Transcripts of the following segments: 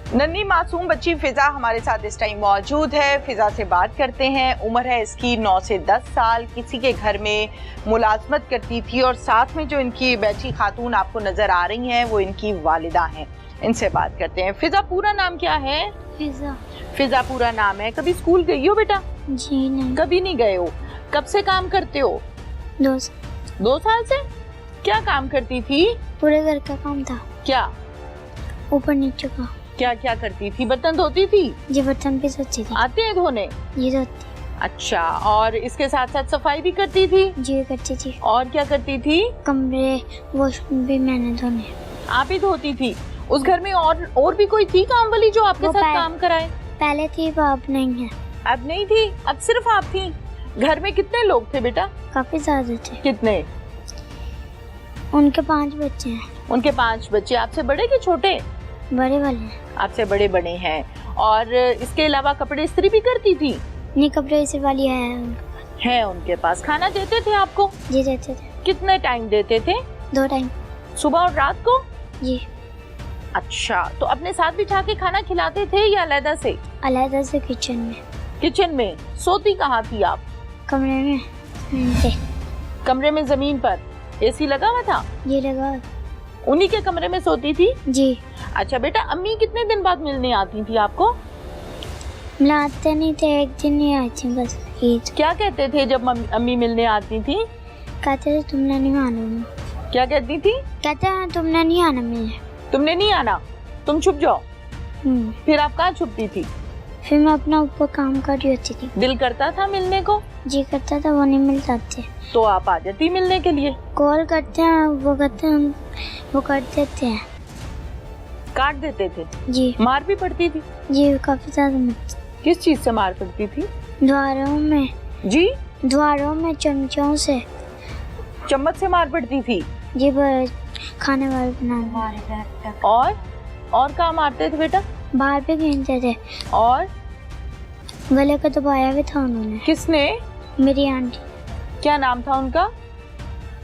नन्ही मासूम बच्ची फिजा हमारे साथ इस टाइम मौजूद है। फिजा से बात करते हैं। उम्र है इसकी 9 से 10 साल। किसी के घर में मुलाजमत करती थी और साथ में जो इनकी बैठी खातून आपको नजर आ रही हैं वो इनकी वालिदा हैं। इनसे बात करते हैं। फिजा, पूरा नाम क्या है? फिजा। फिजा पूरा नाम है। कभी स्कूल गई हो बेटा? जी नहीं। कभी नहीं गए हो। कब से काम करते हो? 2 साल से। क्या काम करती थी? पूरे घर का काम था। क्या? ऊपर नीचे का। क्या क्या करती थी? बर्तन धोती थी? ये बर्तन भी धोती थी। आते हैं धोने? ये धोती। अच्छा, और इसके साथ साथ सफाई भी करती थी? जी करती थी। और क्या करती थी? कमरे वॉशरूम भी मैंने धोने। आप ही धोती थी? उस घर में और भी कोई थी काम वाली जो आपके साथ काम कराए? पहले थी, वो अब नहीं है। अब नहीं थी? अब सिर्फ आप थी? घर में कितने लोग थे बेटा? काफी ज्यादा थे। कितने? उनके 5 बच्चे हैं। उनके 5 बच्चे। आपसे बड़े कि छोटे? बड़े वाले हैं। आपसे बड़े बड़े हैं। और इसके अलावा कपड़े इस्त्री भी करती थी? नहीं, कपड़े इसी वाली है उनके पास। खाना देते थे आपको? जी देते थे। कितने टाइम देते थे? 2 टाइम, सुबह और रात को? जी। अच्छा, तो अपने साथ बिछा के खाना खिलाते थे या अलग से? अलग से किचन में। किचन में? सोती कहाँ थी आप? कमरे में थे। कमरे में जमीन पर? एसी लगा हुआ था? ये लगा। उन्हीं के कमरे में सोती थी? जी। अच्छा बेटा, अम्मी कितने दिन बाद मिलने आती थी आपको? मिलाते नहीं थे, एक दिन ही आई थी बस, ईद। क्या कहते थे जब अम्मी मिलने आती थी? कहते थे तुमने नहीं आना। क्या कहती थी? कहते हैं तुमने नहीं आना मिलने। तुमने नहीं आना, तुम छुप जाओ। फिर आप कहाँ छुपती थी? फिर मैं अपना ऊपर काम कर रही होती थी। दिल करता था मिलने को? जी करता था, वो नहीं मिलता थे। तो आप आ जाती मिलने के लिए? कॉल करते हैं, वो कहते हैं, वो कर देते हैं। काट देते थे? जी। मार भी पड़ती थी? जी काफी ज्यादा। किस चीज से मार पड़ती थी? द्वारों में। जी? द्वारों में चमचों से। चम्मच से मार पड़ती थी? जी, खाने वाले बनाने। और कहाँ मारते थे बेटा? बाहर भी खींचते थे। और गले को दबाया भी था उन्होंने। किसने? मेरी आंटी। क्या नाम था उनका?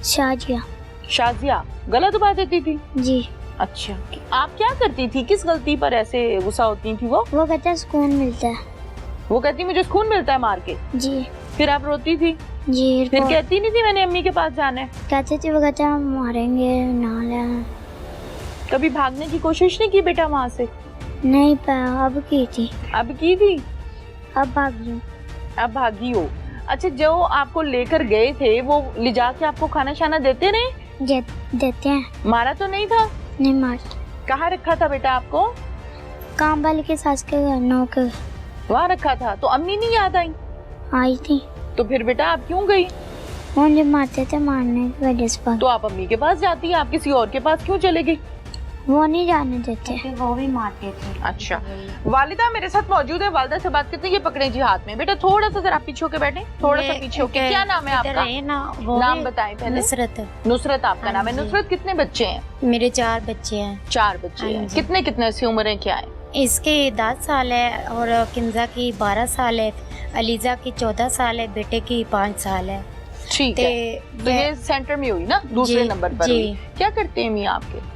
शाजिया। शाजिया। गला दबा देती थी? जी। अच्छा, आप क्या करती थी? किस गलती पर ऐसे गुस्सा होती थी वो? वो कहते हैं सुकून मिलता है। वो कहती मुझे सुकून मिलता है मार के? जी। फिर आप रोती थी? जी। फिर कहती नहीं थी मैंने अम्मी के पास जाना है? कहते थे, वो कहते हैं हम मारेंगे ना लेना। कभी भागने की कोशिश नहीं की बेटा वहाँ से? नहीं, अब की थी। अब की थी? अब भागी हूँ। अब भागी हो। अच्छा, जो आपको लेकर गए थे वो ले जाके आपको खाना शाना देते रहे? देते हैं। मारा तो नहीं था? नहीं मार। कहाँ रखा था बेटा आपको? काम वाली के सास के घर, नौ के। वहाँ रखा था। तो अम्मी नहीं याद आई? आई थी। तो फिर बेटा आप क्यों गई? वो मुझे मारते थे, मारने की वजह से। तो आप अम्मी के पास जाती, आप किसी और के पास क्यों चले गई? वो नहीं जाने देते। वो भी मारते थे। अच्छा, वालिदा मेरे साथ मौजूद है। वालिदा से बात करते हैं। ये पकड़े जी हाथ में। बेटा थोड़ा सा जरा पीछे होके बैठे, थोड़ा सा पीछे होके। क्या नाम है आपका? नाम बताएं पहले। नुसरत। नुसरत आपका नाम है। नुसरत, कितने बच्चे हैं? मेरे 4 बच्चे हैं। 4 बच्चे हैं। कितने कितने सी उम्र क्या है? इसके 10 साल है और किंजा की 12 साल है, अलीजा की 14 साल है, बेटे की 5 साल है। ठीक है। तो ये सेंटर में हुई ना, दूसरे नंबर पर हुई। क्या करते हैं मियां आपके?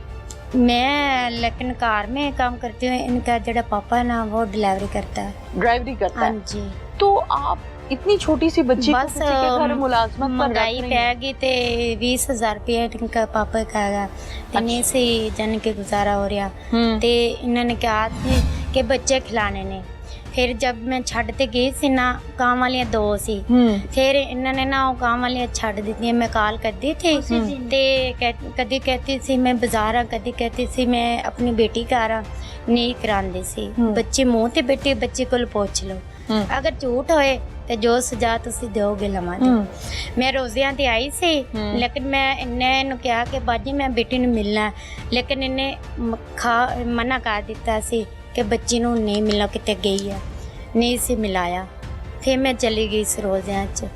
मैं लेकिन कार में काम करती हूँ। इनका जड़ा पापा है ना, वो डिलीवरी करता है। ड्राइवरी करता है? हाँ जी। तो आप इतनी छोटी सी बच्ची को बस किसी के घर मुलाजमत पर महंगाई पैगी ते 20,000 रुपया इनका पापा कहेगा ते नहीं से जन के गुजारा हो रहा। ते इन्होंने कहा थी कि बच्चे खिलाने ने। फिर जब मैं छड्डते गई सी ना, काम वालियां 2 सी। फिर इन्होंने ना वो काम वालियां छड्ड दी। मैं कॉल करती थी ते कदी कहती सी मैं बाजार हाँ, कदी कहती सी मैं अपनी बेटी घर हाँ। नहीं करांदी सी। बच्चे मुंह ते बेटे बच्चे को पूछ लो, अगर झूठ होए तो जो सजा तुसी दोगे लमा दो। मैं रोजियां ते आई सी, लेकिन मैं इन्हें कहा कि बाजी मैं बेटी नूं मिलना है, लेकिन इन्हें मना कर दिता सी कि बच्ची नूं नहीं मिलना, किते गई है, नहीं सी मिलाया। फिर मैं चली गई इस रोजियां च।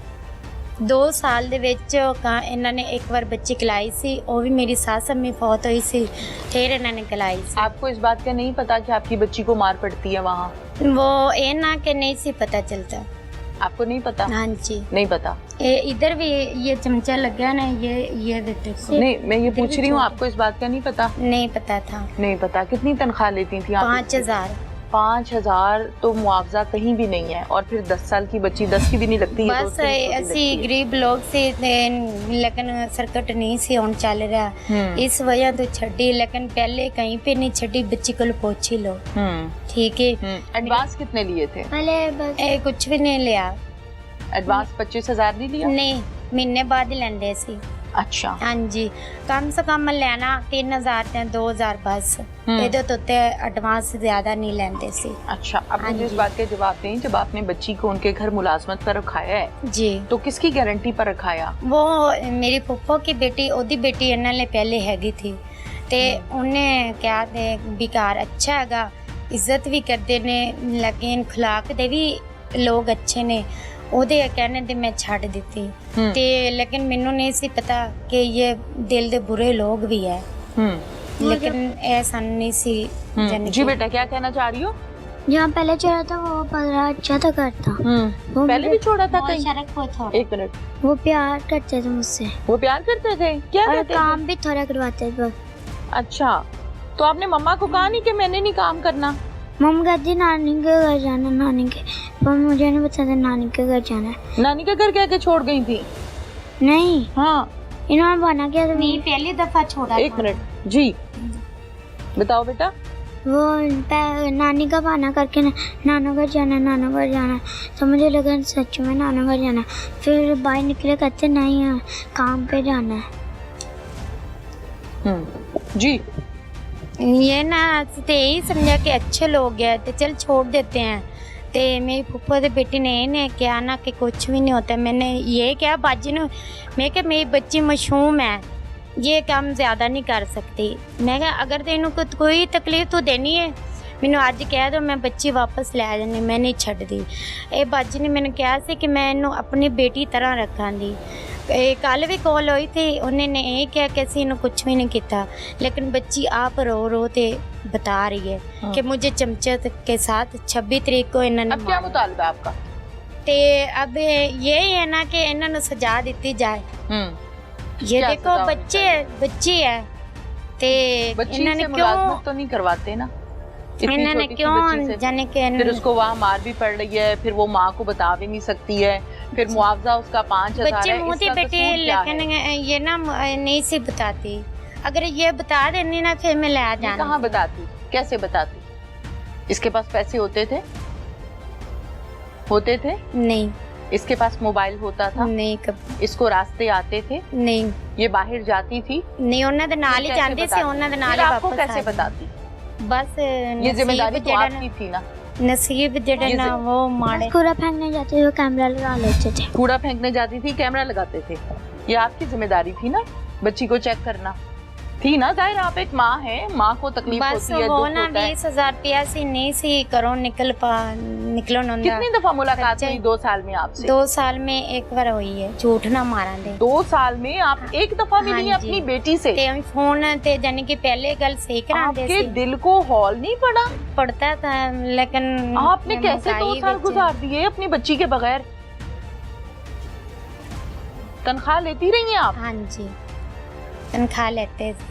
2 साल दे विच इन्हां ने एक बार बच्ची खिलाई सी, वो भी मेरी सास अम्मी फौत हुई सी, फिर इन्हां ने खिलाई सी। आपको इस बात का नहीं पता कि आपकी बच्ची को मार पड़ती है वहाँ? वो ये ना कि नहीं सी पता चलता। आपको नहीं पता? हाँ जी। नहीं पता? इधर भी ये चमचा लगा ना, ये देखो। नहीं, मैं ये पूछ रही हूँ, आपको इस बात का नहीं पता? नहीं पता था। नहीं पता। कितनी तनख्वाह लेती थी आप? 5000। 5000 तो मुआवजा कहीं भी नहीं है। और फिर 10 साल की बच्ची, 10 की भी नहीं लगती है, बस ऐसी गरीब लोग से, लेकिन सरकट नहीं सी होन चल रहा, इस वजह तो छड़ी, लेकिन पहले कहीं पे नहीं छड़ी, बच्ची को पहुंची लो। ठीक है। एडवांस कितने लिए थे? पहले बस कुछ भी नहीं लिया। एडवांस 25,000 नहीं लिया? नहीं, महीने बाद ही लेंदे सी। अच्छा। हाँ जी, कम से कम लेना 3000 ते 2000 बस, ਇਹਦੇ ਤੋਂ ਤੇ एडवांस ज्यादा नहीं लेंदे सी। अच्छा, अब मुझे इस बात के जवाब दें, जब आपने बच्ची को उनके घर मुलाजमत पर रखाया है जी, तो किसकी गारंटी पर रखाया? वो मेरी फुफ्फो की बेटी, ओदी बेटी इन्हां ने पहले हैगी थी ते उन्हें क्या दे बेकार अच्छा हैगा, इज्जत भी करते ने, लेकिन खिलाक दे भी लोग अच्छे ने, ਉਹਦੇ कहने ਤੇ मैं ਛੱਡ ਦਿੱਤੀ ਤੇ लेकिन ਮੈਨੂੰ नहीं सी पता कि ये दिल दे बुरे लोग भी है, लेकिन ऐसा नहीं सी। जी बेटा, क्या कहना चाह रही हो? जहाँ पहले छोड़ा था वो बड़ा अच्छा था करता, वो पहले भी छोड़ा था कहीं? एक मिनट, वो प्यार करते थे मुझसे। वो प्यार करते थे? क्या और करते काम थे? भी थोड़ा करवाते थे बस। अच्छा, तो आपने मम्मा को कहा नहीं कि मैंने नहीं काम करना? मम्मी कहती नानी के घर जाना, नानी के, पर मुझे नहीं पता था नानी के घर जाना है। नानी के घर कह के छोड़ गई थी? नहीं, हाँ, इन्होंने बना किया था। नहीं, पहली दफा छोड़ा। एक मिनट जी, बताओ बेटा। वो नानी का बहाना करके नाना घर जाना, नाना घर जाना, तो मुझे लगा सच में नाना घर जाना। फिर बाहर निकले, कहते नहीं काम पे जाना है। जी, ये ना ते यही समझा कि अच्छे लोग हैं तो चल छोड़ देते हैं। ते मेरी फूफा दे बेटी ने इन्हें क्या ना कि कुछ भी नहीं होता। मैंने ये क्या बाजी ने, मैं क्या मेरी बच्ची मासूम है, ये काम ज़्यादा नहीं कर सकती। मैं क्या अगर तेनों को कोई तकलीफ तो देनी है, मैनू अज कह दो, मैं बच्ची वापस लै जानी, मैं नहीं छड्डदी। ये बाजी ने मैंने कहा सी कि मैं इनू अपनी बेटी तरह रखांगी। कल भी कॉल हुई थी, उन्होंने ये कहा कि असी इन्हू कुछ भी नहीं किया, लेकिन बच्ची आप रो रो ते बता रही है कि मुझे चमचे के साथ 26 तारीख को इन्होंने। अब क्या मुतालबा आपका? ते अब यही है ना कि इन्होंने सजा दी जाए। ये देखो बच्ची है ते इन्होंने क्यों तो नहीं करवाते ना, इन्होंने क्यों जाने के फिर उसको वहाँ मार भी पड़ रही है, फिर वो माँ को बता भी नहीं सकती है, फिर मुआवजा उसका 5000 है। बच्चे मुँह बेटे, लेकिन ये ना नहीं सी बताती। अगर ये बता देनी ना फिर मैं ले जाना। कहाँ बताती, कैसे बताती? इसके पास पैसे होते थे? नहीं। इसके पास मोबाइल होता था? नहीं। कब इसको रास्ते आते थे? नहीं। ये बाहर जाती थी? नहीं, उन्हें दे नाल ही जांदी सी, उन्हें दे नाल ही वापस। आपको कैसे बताती? बस ये जिम्मेदारी तो आपकी थी ना। नसीब जेड़ा ना वो मारे। कूड़ा फेंकने जाते थे, कैमरा लगा लेते थे। कूड़ा फेंकने जाती थी, कैमरा लगाते थे, ये आपकी जिम्मेदारी थी ना, बच्ची को चेक करना थी ना। जाहिर आप एक माँ है, माँ को तकलीफ होती है, दुख होता है। 20,000 रुपया से नहीं सी करो निकलो नंदा। कितनी दफा मुलाकात हुई 2 साल में आपसे? 2 साल में एक बार हुई है, झूठ ना मारा दे। 2 साल में आप एक दफा मिली हैं अपनी बेटी से? ते फोन ते जाने की पहले गल सही करा दे। आपके दिल को हॉल नहीं पड़ा? पड़ता था, लेकिन आपने कैसे 2 साल गुजार दिए अपनी बच्ची के बगैर? तनख्वाह लेती रही हैं आप? हाँ जी, तनख्वाह लेते थे।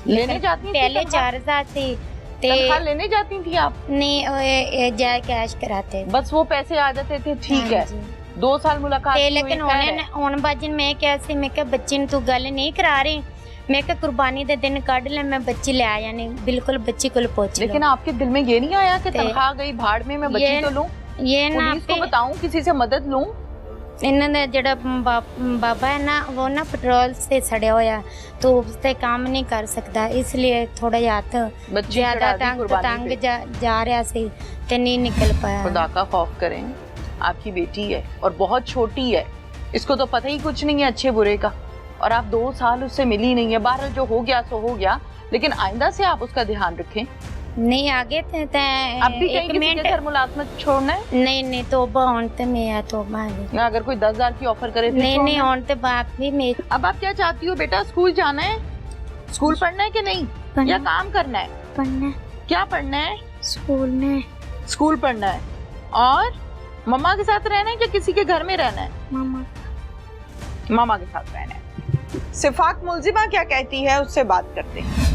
लेने जाती थी? पहले 4000 थी। तनख्वाह लेने जाती थी आप? नहीं, जाए कैश कराते। बस वो पैसे आ जाते थे, ठीक है। 2 साल मुलाकात हुई, लेकिन उन्होंने बाजी मैं कैसे, मैं क्या बच्ची तू गल नहीं करा रही, मैं क्या कुर्बानी दे दिन कढ़ ले, मैं बच्ची ले आया नहीं, बिल्कुल बच्ची को पहुंच। लेकिन आपके दिल में ये नहीं आया कि तनख्वाह गई भाड़ में, मैं बच्ची तो लूं, ये ना पुलिस को बताऊं, किसी से मदद लूं? इन्होंने जड़ा बाबा है ना, वो ना पेट्रोल से सड़े होया, तो उससे काम नहीं कर सकता, इसलिए थोड़ा हाथ ज्यादा तंग जा रहा सी ते नहीं निकल पाया। खुदा का खौफ करें, आपकी बेटी है और बहुत छोटी है, इसको तो पता ही कुछ नहीं है अच्छे बुरे का, और आप 2 साल उससे मिली नहीं है। बहरहाल जो हो गया सो हो गया, लेकिन आइंदा से आप उसका ध्यान रखें। नहीं आगे थे अब भी कहीं किसी के घर मुलाजमत छोड़ना है? नहीं तौबा होने में है, तौबा है। अगर कोई 10,000 की ऑफर करे नहीं होने बाप भी मेरे। अब आप क्या चाहती हो बेटा? स्कूल जाना है? स्कूल पढ़ना है कि नहीं, या काम करना है? पढ़ना। क्या पढ़ना है? स्कूल में। स्कूल पढ़ना है। और मम्मा के साथ रहना है या किसी के घर में रहना है? मामा मामा के साथ रहना है। सिफाक मुल्जिमा क्या कहती है, उससे बात करते हैं।